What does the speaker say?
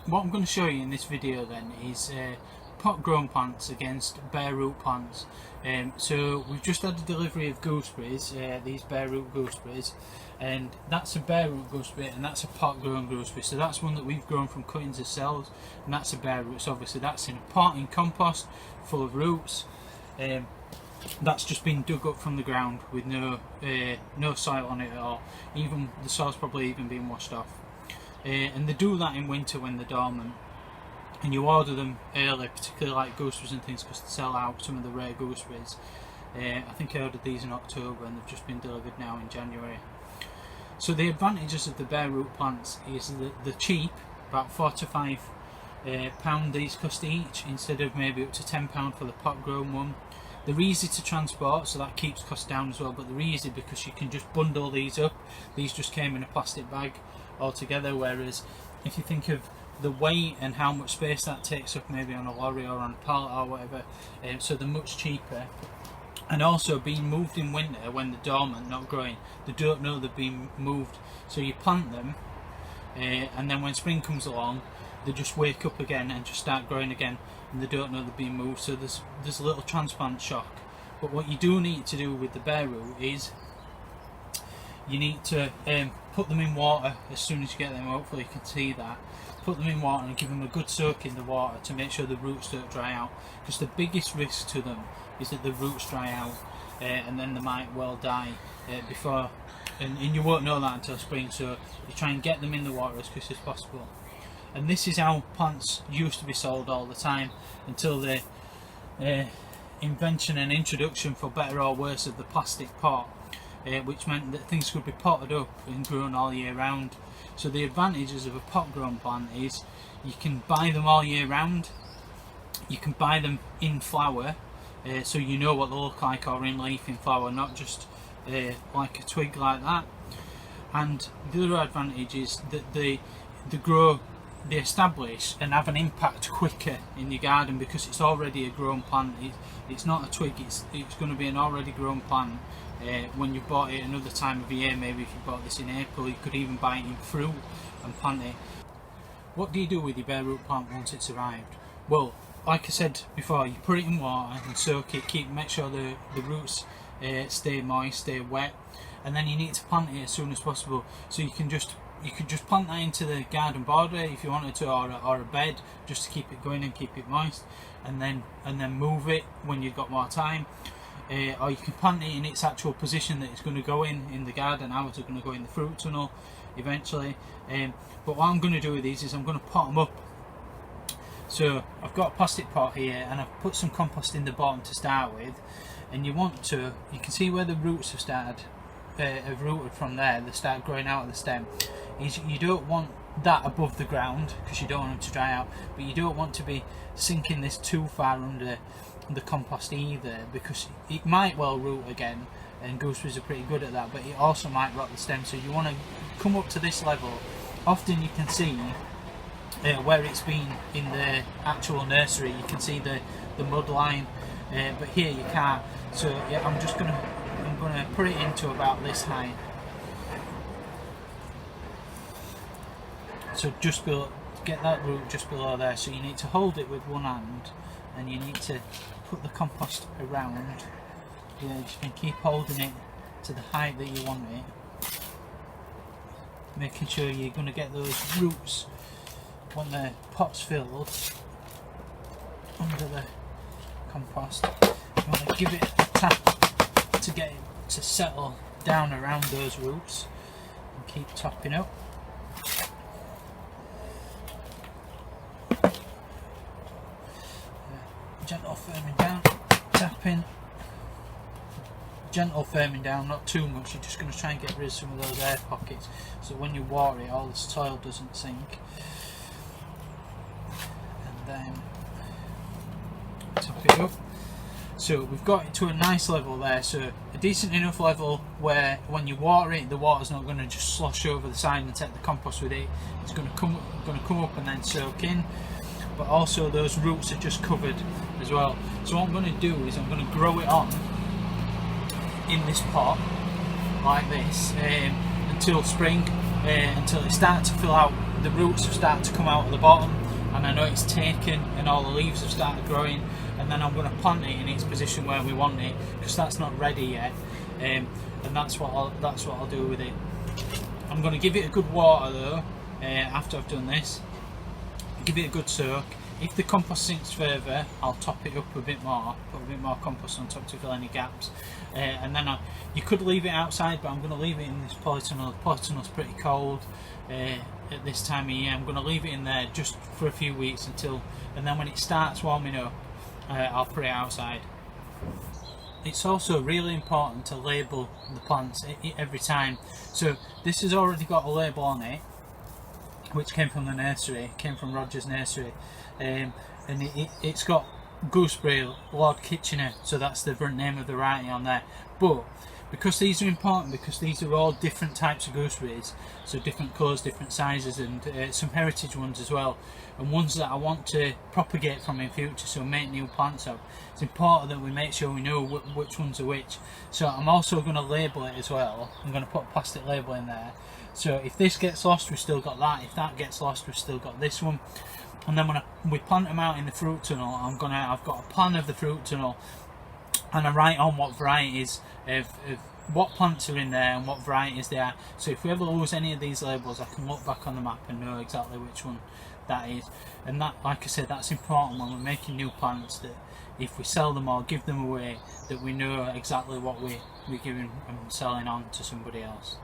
what I'm going to show you in this video then is pot grown plants against bare root plants. So we've just had a delivery of gooseberries, these bare root gooseberries, and that's a bare root gooseberry and that's a pot grown gooseberry. So that's one that we've grown from cuttings of cells, and that's a bare root. So obviously that's in a pot in compost full of roots. That's just been dug up from the ground with no soil on it at all. Even the soil's probably even been washed off. And they do that in winter when they're dormant, and you order them early, particularly like gooseberries and things, because they sell out some of the rare gooseberries. I think I ordered these in October and they've just been delivered now in January. So the advantages of the bare root plants is that they're cheap, about £4 to £5 these cost each, instead of maybe up to £10 for the pot grown one. They're easy to transport, so that keeps costs down as well, but they're easy because you can just bundle these up. These just came in a plastic bag altogether, whereas if you think of the weight and how much space that takes up maybe on a lorry or on a pallet or whatever, so they're much cheaper. And also being moved in winter when they're dormant, not growing, they don't know they've been moved, so you plant them and then when spring comes along they just wake up again and just start growing again, and they don't know they've been moved, so there's a little transplant shock. But what you do need to do with the bare root is you need to put them in water as soon as you get them. Hopefully you can see that. Put them in water and give them a good soak in the water to make sure the roots don't dry out, because the biggest risk to them is that the roots dry out and then they might well die before, and you won't know that until spring, so you try and get them in the water as quick as possible. And this is how plants used to be sold all the time, until the invention and introduction, for better or worse, of the plastic pot, which meant that things could be potted up and grown all year round. So the advantages of a pot grown plant is you can buy them all year round, you can buy them in flower, so you know what they look like, or in leaf in flower, not just like a twig like that. And the other advantage is that they establish and have an impact quicker in your garden, because it's already a grown plant. It's not a twig, it's going to be an already grown plant. When you bought it another time of year, maybe if you bought this in April, you could even buy it in fruit and plant it. What do you do with your bare root plant once it's arrived? Well, like I said before, you put it in water and soak it, make sure the roots stay moist, stay wet, and then you need to plant it as soon as possible. So you could just plant that into the garden border if you wanted to, or a bed, just to keep it going and keep it moist, and then move it when you've got more time. Or you can plant it in its actual position that it's going to go in the garden. Ours are going to go in the fruit tunnel eventually. But what I'm going to do with these is I'm going to pot them up. So I've got a plastic pot here, and I've put some compost in the bottom to start with. And you can see where the roots have rooted from there. They start growing out of the stem. You don't want that above the ground, because you don't want them to dry out, but you don't want to be sinking this too far under the compost either, because it might well root again, and gooseberries are pretty good at that, but it also might rot the stem. So you want to come up to this level. Often you can see where it's been in the actual nursery, you can see the mud line, but here you can't. So yeah, I'm gonna put it into about this height. So just below, get that root just below there. So you need to hold it with one hand, and you need to put the compost around. Yeah, just can keep holding it to the height that you want it, making sure you're going to get those roots when the pot's filled under the compost. You want to give it a tap to get it to settle down around those roots, and keep topping up. Gentle firming down, tapping, gentle firming down, not too much. You're just going to try and get rid of some of those air pockets, so when you water it, all the soil doesn't sink. And then top it up. So we've got it to a nice level there, so a decent enough level where when you water it, the water's not going to just slosh over the side and take the compost with it. It's going to come up and then soak in, but also those roots are just covered as well. So what I'm going to do is I'm going to grow it on in this pot like this until spring, until it starts to fill out the roots have started to come out of the bottom, and I know it's taken and all the leaves have started growing, and then I'm going to plant it in its position where we want it, because that's not ready yet, and that's what I'll do with it. I'm going to give it a good water though after I've done this. Give it a good soak. If the compost sinks further, I'll top it up a bit more, put a bit more compost on top to fill any gaps, and then you could leave it outside, but I'm going to leave it in this polytunnel. The polytunnel's pretty cold at this time of year. I'm going to leave it in there just for a few weeks and then when it starts warming up, I'll put it outside. It's also really important to label the plants every time. So this has already got a label on it, which came from the nursery, came from Roger's nursery, and it's got gooseberry Lord Kitchener, so that's the name of the variety on there. But because these are important, because these are all different types of gooseberries, so different colours, different sizes, and some heritage ones as well, and ones that I want to propagate from in future, so make new plants of, it's important that we make sure we know which ones are which. So I'm also going to label it as well. I'm going to put a plastic label in there, so if this gets lost, we've still got that. If that gets lost, we've still got this one. And then when we plant them out in the fruit tunnel, I've got a plan of the fruit tunnel, and I write on what varieties of what plants are in there and what varieties they are. So if we ever lose any of these labels, I can look back on the map and know exactly which one that is. And that, like I said, that's important when we're making new plants, that if we sell them or give them away, that we know exactly what we're giving and selling on to somebody else.